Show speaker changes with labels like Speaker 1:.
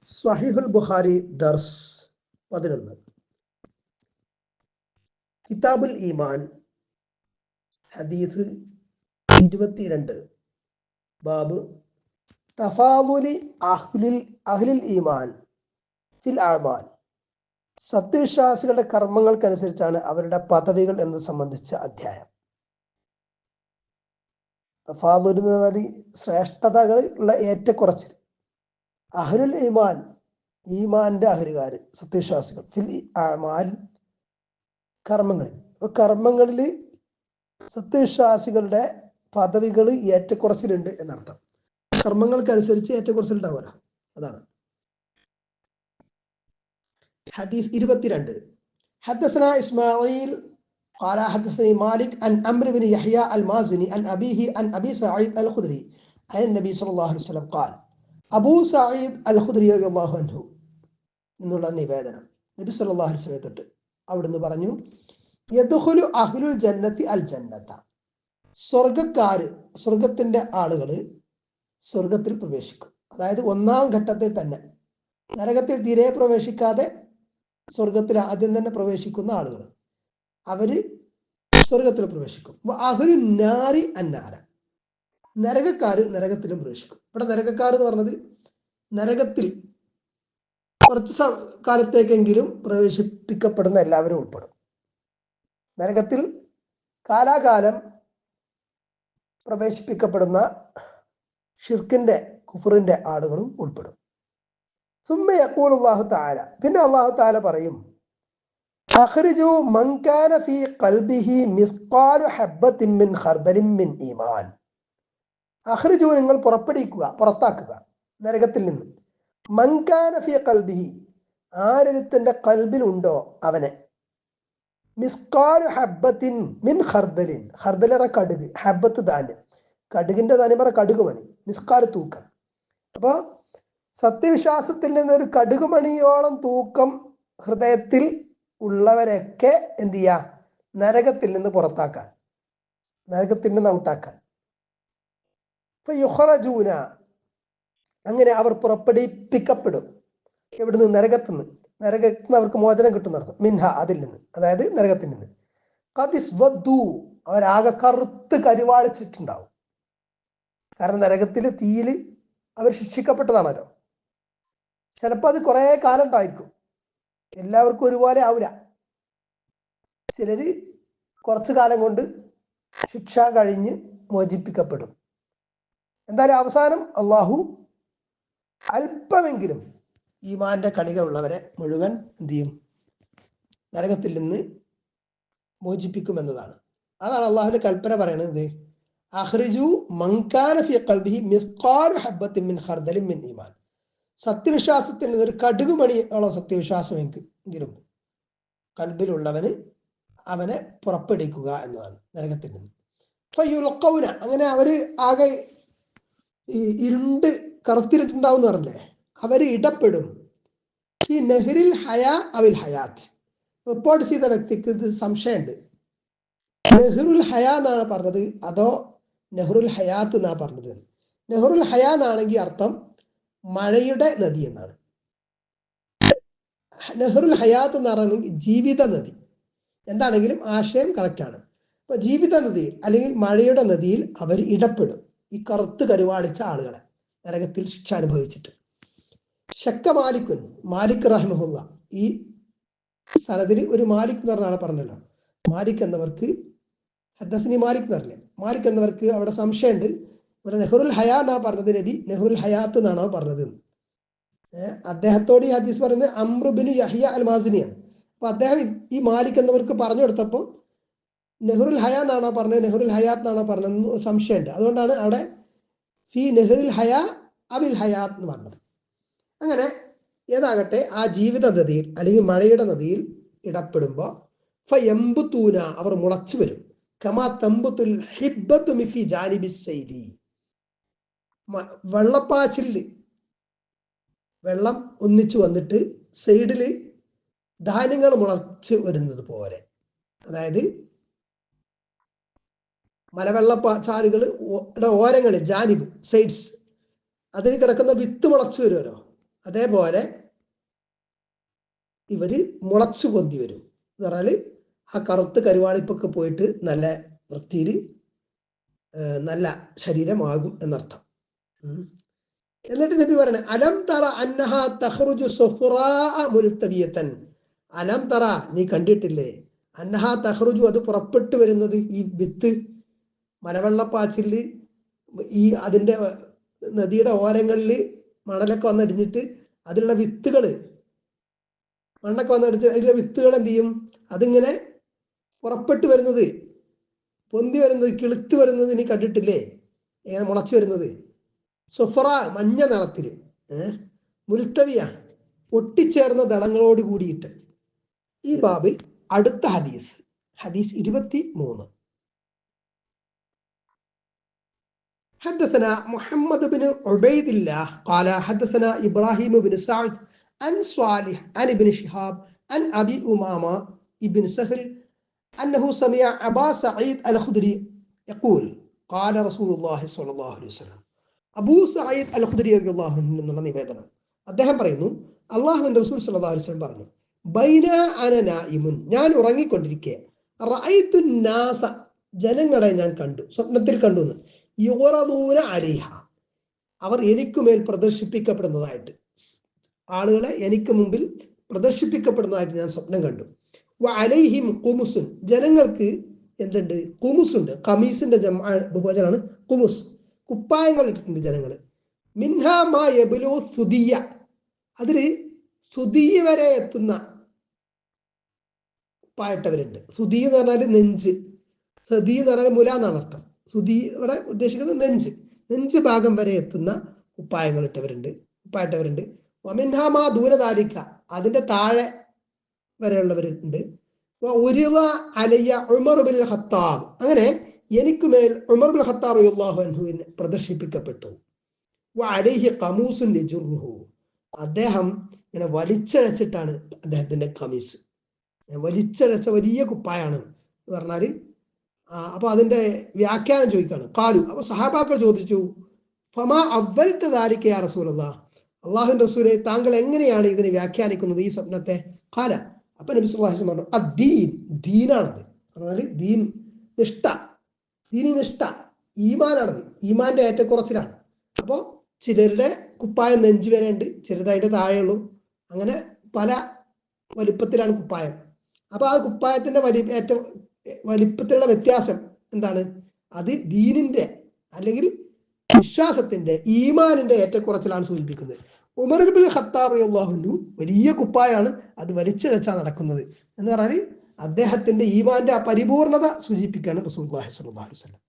Speaker 1: സ്വഹീഹുൽ ബുഖാരി ദർസ് 11 കിതാബുൽ ഈമാൻ ഹദീസ് 22 ബാബ് തഫാദുലി അഹ്ലിൽ ഈമാൻ ഫിൽ അഅമാൽ. സത്യവിശ്വാസികളുടെ കർമ്മങ്ങൾക്കനുസരിച്ചാണ് അവരുടെ പദവികൾ എന്ന് സംബന്ധിച്ച അധ്യായം. തഫാദുൽ എന്ന് പറഞ്ഞാൽ ശ്രേഷ്ഠതകൾ ഉള്ള ഏറ്റക്കുറച്ചിൽ. അഹ്ലുൽ ഈമാൻ, ഈമാന്റെ അഹ്ലുകാര്, സത്യവിശ്വാസികൾ. ഫിൽ അഅമാൽ, കർമ്മങ്ങളിൽ സത്യവിശ്വാസികളുടെ പദവികൾ ഏറ്റക്കുറച്ചിലുണ്ട് എന്നർത്ഥം. കർമ്മങ്ങൾക്കനുസരിച്ച് ഏറ്റക്കുറച്ചിൽ ഉണ്ടാവുമല്ലോ, അതാണ്. ഹദീസ് 22. حدثنا إسماعيل قال حدثني مالك عن عمرو بن يحيى المازني عن أبيه عن أبي سعيد الخدري عن النبي صلى الله عليه وسلم قال. അബൂ സഈദ് അൽ ഖുദ്രി റളിയല്ലാഹു അൻഹു എന്നുള്ള നിവേദനം നബി സല്ലല്ലാഹു അലൈഹി വസല്ലം തൊട്ട് അവിടുന്ന് പറഞ്ഞു, യദ്ഖുലു അഹ്ലുൽ ജന്നത്തി അൽ ജന്നത. സ്വർഗത്തിന്റെ ആളുകള് സ്വർഗത്തിൽ പ്രവേശിക്കും. അതായത് ഒന്നാം ഘട്ടത്തിൽ തന്നെ, നരകത്തിൽ തീരെ പ്രവേശിക്കാതെ സ്വർഗത്തിൽ ആദ്യം തന്നെ പ്രവേശിക്കുന്ന ആളുകൾ, അവര് സ്വർഗത്തിൽ പ്രവേശിക്കും. അഹ്ലുൻ നാരി അന്നാര. നരകക്കാര് നരകത്തിലും പ്രവേശിക്കും. ഇവിടെ നരകക്കാർ എന്ന് പറഞ്ഞത് നരകത്തിൽ കുറച്ച് കാലത്തേക്കെങ്കിലും പ്രവേശിപ്പിക്കപ്പെടുന്ന എല്ലാവരും ഉൾപ്പെടും. നരകത്തിൽ കാലാകാലം പ്രവേശിപ്പിക്കപ്പെടുന്ന ഷിർക്കിന്റെ, കുഫറിന്റെ ആളുകളും ഉൾപ്പെടും. സുമ്മ യഖൂലു അല്ലാഹു തആല, പിന്നെ അല്ലാഹു തആല പറയും, അഖ്രിജു മൻ കാന ഫീ ഖൽബിഹി മിസ്ഖാലു ഹബ്ബത്തിൻ മിൻ ഖർദലിൻ മിൻ ഈമാൻ. അഖ്രിജു, നിങ്ങൾ പുറത്താക്കുക നരകത്തിൽ നിന്ന്. മൻ കാന ഫീ ഖൽബിഹി, ആരൊരുത്തന്റെ ഖൽബിൽ ഉണ്ടോ അവനെ, മിസ്ഖാലു ഹബ്ബത്തിൻ മിൻ ഖർദലിൻ, ഖർദൽ കടുക്, ഹബ്ബത്ത് ധാന്യം, കടുകിന്റെ ധാന്യം പറ കടുകുമണി, മിസ്ഖാൽ തൂക്കം. അപ്പൊ സത്യവിശ്വാസത്തിൽ നിന്നൊരു കടുകുമണിയോളം തൂക്കം ഹൃദയത്തിൽ ഉള്ളവരൊക്കെ എന്ത് ചെയ്യാ, നരകത്തിൽ നിന്ന് പുറത്താക്കാൻ, നരകത്തിൽ നിന്ന് ഔട്ടാക്കാൻ. യുഖ്റജൂന, അങ്ങനെ അവർ പുറപ്പെടുവിപ്പിക്കപ്പെടും. എവിടുന്ന്? നരകത്തുനിന്ന്. നരകത്തിൽ നിന്ന് അവർക്ക് മോചനം കിട്ടുന്നർത്ഥം. മിൻഹ, അതിൽ നിന്ന്, അതായത് നരകത്തിൽ നിന്ന്. ഖദിസ്വദ്ദു, അവരാകെ കറുത്ത് കരുവാളിച്ചിട്ടുണ്ടാവും. കാരണം നരകത്തില് തീയിൽ അവർ ശിക്ഷിക്കപ്പെട്ടതാണല്ലോ. ചിലപ്പോൾ അത് കുറെ കാലം ഉണ്ടായിരിക്കും, എല്ലാവർക്കും ഒരുപോലെ ആവില്ല. ചിലര് കുറച്ചു കാലം കൊണ്ട് ശിക്ഷ കഴിഞ്ഞ് മോചിപ്പിക്കപ്പെടും. എന്തായാലും അവസാനം അള്ളാഹു അല്പമെങ്കിലും ഈമാന്റെ കണിക ഉള്ളവരെ മുഴുവൻ എന്ത് ചെയ്യും? നരകത്തിൽ നിന്ന് മോചിപ്പിക്കുമെന്നതാണ്. അതാണ് അള്ളാഹുവിന്റെ കൽപ്പന പറയുന്നത്. അഖ്രിജു മൻ കാന ഫീ ഖൽബിഹി മിസ്ഖാലു ഹബ്ബത്തിൻ മിൻ ഖർദലിൻ മിൻ ഈമാൻ. സത്യവിശ്വാസത്തിൽ നിന്ന് ഒരു കടുകുമണിയോളം സത്യവിശ്വാസമെങ്കിലും കൽബിലുള്ളവന് അവനെ പുറപ്പെടുവിക്കുക എന്നതാണ് നരകത്തിൽ നിന്ന്. ഫയുൽഖൗന, അങ്ങനെ അവര് ആകെ ഇരുണ്ട് കറുത്തിട്ടുണ്ടാവും പറഞ്ഞില്ലേ, അവര് ഇടപെടും. ഈ നെഹ്റിൽ ഹയാ അവിൽ ഹയാത്ത്. റിപ്പോർട്ട് ചെയ്ത വ്യക്തിക്ക് ഇത് സംശയമുണ്ട്, നെഹ്റുൽ ഹയാ എന്നാണ് പറഞ്ഞത് അതോ നെഹ്റുൽ ഹയാത്ത് എന്നാ പറഞ്ഞത്. നെഹ്റുൽ ഹയാ എന്നാണെങ്കിൽ അർത്ഥം മഴയുടെ നദി എന്നാണ്. നെഹ്റുൽ ഹയാത്ത് എന്ന് പറയുന്നത് ജീവിത നദി. എന്താണെങ്കിലും ആശയം കറക്റ്റാണ്. അപ്പൊ ജീവിത നദിയിൽ അല്ലെങ്കിൽ മഴയുടെ നദിയിൽ അവർ ഇടപെടും, ഈ കറുത്ത് കരുവാളിച്ച ആളുകളെ, നരകത്തിൽ ശിക്ഷ അനുഭവിച്ചിട്ട്. ശക്ക മാലിക്കുൻ, മാലിക് റഹ്മഹുല്ല, ഈ സനദിൽ ഒരു മാലിക് എന്ന് പറഞ്ഞ ആളെ പറഞ്ഞല്ലോ. മാലിക് എന്നവർക്ക്, ഹദ്ദസ്നി മാലിക് എന്ന് പറഞ്ഞില്ലേ, മാലിക് എന്നവർക്ക് അവിടെ സംശയമുണ്ട്. ഇവിടെ നെഹ്റുൽ ഹയാ എന്നാ പറഞ്ഞത്, നബി നെഹ്റുൽ ഹയാത്ത് എന്നാണോ പറഞ്ഞത്? അദ്ദേഹത്തോട് ഈ ഹദീസ് പറയുന്നത് അംറു ബിൻ യഹ്യ അൽ മാസിനിയാണ്. അപ്പൊ അദ്ദേഹം ഈ മാലിക് എന്നവർക്ക് പറഞ്ഞു കൊടുത്തപ്പോൾ നെഹ്റുൽ ഹയാ എന്നാണോ പറഞ്ഞത്, നെഹ്റുൽ ഹയാത്ത് എന്നാണോ പറഞ്ഞതെന്ന് സംശയമുണ്ട്. അതുകൊണ്ടാണ് അവിടെ ഫി നെഹ്റുൽ ഹയാ അബിൽ ഹയാത്ത് എന്ന് പറഞ്ഞത്. അങ്ങനെ ഏതാകട്ടെ, ആ ജീവിത നദിയിൽ അല്ലെങ്കിൽ മഴയുടെ നദിയിൽ ഇടപെടുമ്പോൾ ഫയംബുതൂന, അവർ മുളച്ചു വരും. കമാ തംബുത്തുൽ ഹിബ്ബത്തു മിഫി ജാനിബിസ് സൈലി, വെള്ളപ്പാച്ചില് വെള്ളം ഒന്നിച്ചു വന്നിട്ട് സൈഡില് ധാന്യങ്ങൾ മുളച്ച് വരുന്നത് പോലെ. അതായത് മലവെള്ളച്ചാലുകൾ ഓരങ്ങളിൽ, ജാനിബ്, സൈഡ്സ്, അതിൽ കിടക്കുന്ന വിത്ത് മുളച്ചു വരുമല്ലോ, അതേപോലെ ഇവര് മുളച്ചു പൊന്തി വരും എന്ന് പറഞ്ഞാല് ആ കറുത്ത് കരുവാളിപ്പൊക്കെ പോയിട്ട് നല്ല വൃത്തിയിൽ നല്ല ശരീരമാകും എന്നർത്ഥം. എന്നിട്ട് നബി പറയണേ അലം തറ അന്നഹ തഖ്റുജു സുഫ്റാ മുൽതബിയതൻ. അലം തറ, നീ കണ്ടിട്ടില്ലേ, അന്നഹ തഖ്റുജു, അത് പുറപ്പെട്ടു വരുന്നത്, ഈ വിത്ത് മലവെള്ളപ്പാച്ചില് ഈ അതിന്റെ നദിയുടെ ഓരങ്ങളിൽ മണലൊക്കെ വന്നടിഞ്ഞിട്ട് അതിലുള്ള വിത്തുകള്, മണ്ണൊക്കെ വന്നടിച്ച് അതിലെ വിത്തുകൾ എന്ത് ചെയ്യും, അതിങ്ങനെ പുറപ്പെട്ടു വരുന്നത്, പൊന്തി വരുന്നത്, കിളുത്ത് വരുന്നത് നീ കണ്ടിട്ടില്ലേ, എങ്ങനെ മുളച്ചു വരുന്നത്. സുഫറ, മഞ്ഞ നിറത്തില്, മുൽത്തവിയ, ഒട്ടിച്ചേർന്ന ദളങ്ങളോട് കൂടിയിട്ട്. ഈ ബാബിൽ അടുത്ത ഹദീസ് 23. حدثنا محمد بن عبيد الله قال حدثنا إبراهيم بن سعد عن صالح عن ابن شهاب عن أبي أمامة ابن سهل أنه سمع أبا سعيد الخدري يقول قال رسول الله صلى الله عليه وسلم. അബൂ സഈദ് അൽ ഖുദരി റളിയല്ലാഹു അൻഹു എന്നുള്ള നിവേദനം. അദ്ദേഹം പറയുന്നു, അല്ലാഹുവിന്റെ റസൂൽ സ്വല്ലല്ലാഹു അലൈഹി വസല്ലം പറഞ്ഞു, ബൈന അന നായിമുൻ, ഞാൻ ഉറങ്ങിക്കൊണ്ടിരിക്കെ, റഅയ്തു നാസ, ജനങ്ങളെ ഞാൻ കണ്ടു, സ്വപ്നത്തിൽ കണ്ടു, യുറദൂന അലൈഹ, അവർ എനിക്കുമേൽ പ്രദർശിപ്പിക്കപ്പെടുന്നതായിട്ട്, ആളുകളെ എനിക്ക് മുമ്പിൽ പ്രദർശിപ്പിക്കപ്പെടുന്നതായിട്ട് ഞാൻ സ്വപ്നം കണ്ടു. വഅലൈഹിം ഖുമുസുൻ, ജനങ്ങൾക്ക് എന്തുണ്ട്, ഖുമുസുണ്ട്. ഖമീസിന്റെ ബഹുവചനാണ് ഖുമുസ്. കുപ്പായങ്ങൾ ഇട്ടിട്ടുണ്ട് ജനങ്ങൾ. മിൻഹാ മാ യബ്ലു സുദിയ, അതിൽ സുദിയ വരെ എത്തുന്ന കുപ്പായിട്ടവരുണ്ട്. സുദി എന്ന് പറഞ്ഞാൽ നെഞ്ച്, സദി എന്ന് പറഞ്ഞാൽ മുല എന്നാണ് അർത്ഥം. സുദി ഇവിടെ ഉദ്ദേശിക്കുന്നത് നെഞ്ച്, നെഞ്ച് ഭാഗം വരെ എത്തുന്ന കുപ്പായങ്ങൾ കുപ്പായിട്ടവരുണ്ട്. വമിൻഹാ മാ ദൂരതാലിക്ക, അതിന്റെ താഴെ വരെയുള്ളവരുണ്ട്. ഉരിവ അലയ്യ ഉമർ ബിൻ ഖത്താബ്, അങ്ങനെ എനിക്കുമേൽ ഉമർ ബിൻ ഖത്താബ് റളിയല്ലാഹു അൻഹുവിന് പ്രദർശിപ്പിക്കപ്പെട്ടു. വഅലൈഹി ഖമൂസുൻ യജുറുഹു, അദ്ദേഹം ഇങ്ങനെ വലിച്ചഴച്ചിട്ടാണ് അദ്ദേഹത്തിന്റെ ഖമീസ്, വലിച്ചഴച്ച വലിയ കുപ്പായാണ് എന്ന് പറഞ്ഞാല്. അപ്പൊ അതിന്റെ വ്യാഖ്യാനം ചോദിക്കാണ്. ഖാലു, അപ്പൊ സഹാബാക്കൾ ചോദിച്ചു, ഫമാ അവ്വൽത ദാലിക യാ റസൂലല്ലാഹ്, അല്ലാഹുവിന്റെ റസൂലേ, താങ്കൾ എങ്ങനെയാണ് ഇതിനെ വ്യാഖ്യാനിക്കുന്നത്, ഈ സ്വപ്നത്തെ? ഖാല, അപ്പൊ നബി സല്ലല്ലാഹു അലൈഹി വസല്ലം പറഞ്ഞു, അദ്ദീൻ, ദീനാണത്. പറഞ്ഞാല് ദീൻ, നിഷ്ഠ, ദീനി നിഷ്ഠ, ഈമാനാണത്, ഈമാന്റെ ഏറ്റക്കുറച്ചിലാണ്. അപ്പോൾ ചിലരുടെ കുപ്പായം നെഞ്ചു വരെ ഉണ്ട്, ചിലത് അതിന്റെ താഴെയുള്ളൂ, അങ്ങനെ പല വലിപ്പത്തിലാണ് കുപ്പായം. അപ്പൊ ആ കുപ്പായത്തിന്റെ വലിപ്പത്തിലുള്ള വ്യത്യാസം എന്താണ്, അത് ദീനിന്റെ അല്ലെങ്കിൽ വിശ്വാസത്തിന്റെ, ഈമാനിന്റെ ഏറ്റക്കുറച്ചിലാണ് സൂചിപ്പിക്കുന്നത്. ഉമർ ഇബ്നുൽ ഖത്താബ് റളിയല്ലാഹു അൻഹു വലിയ കുപ്പായാണ്, അത് വലിച്ചിഴച്ചാ നടക്കുന്നത് എന്ന് പറഞ്ഞാൽ അദ്ദേഹത്തിന്റെ ഈമാന്റെ ആ പരിപൂർണത സൂചിപ്പിക്കുകയാണ് റസൂലുള്ളാഹി സ്വല്ലല്ലാഹു അലൈഹി വസല്ലം.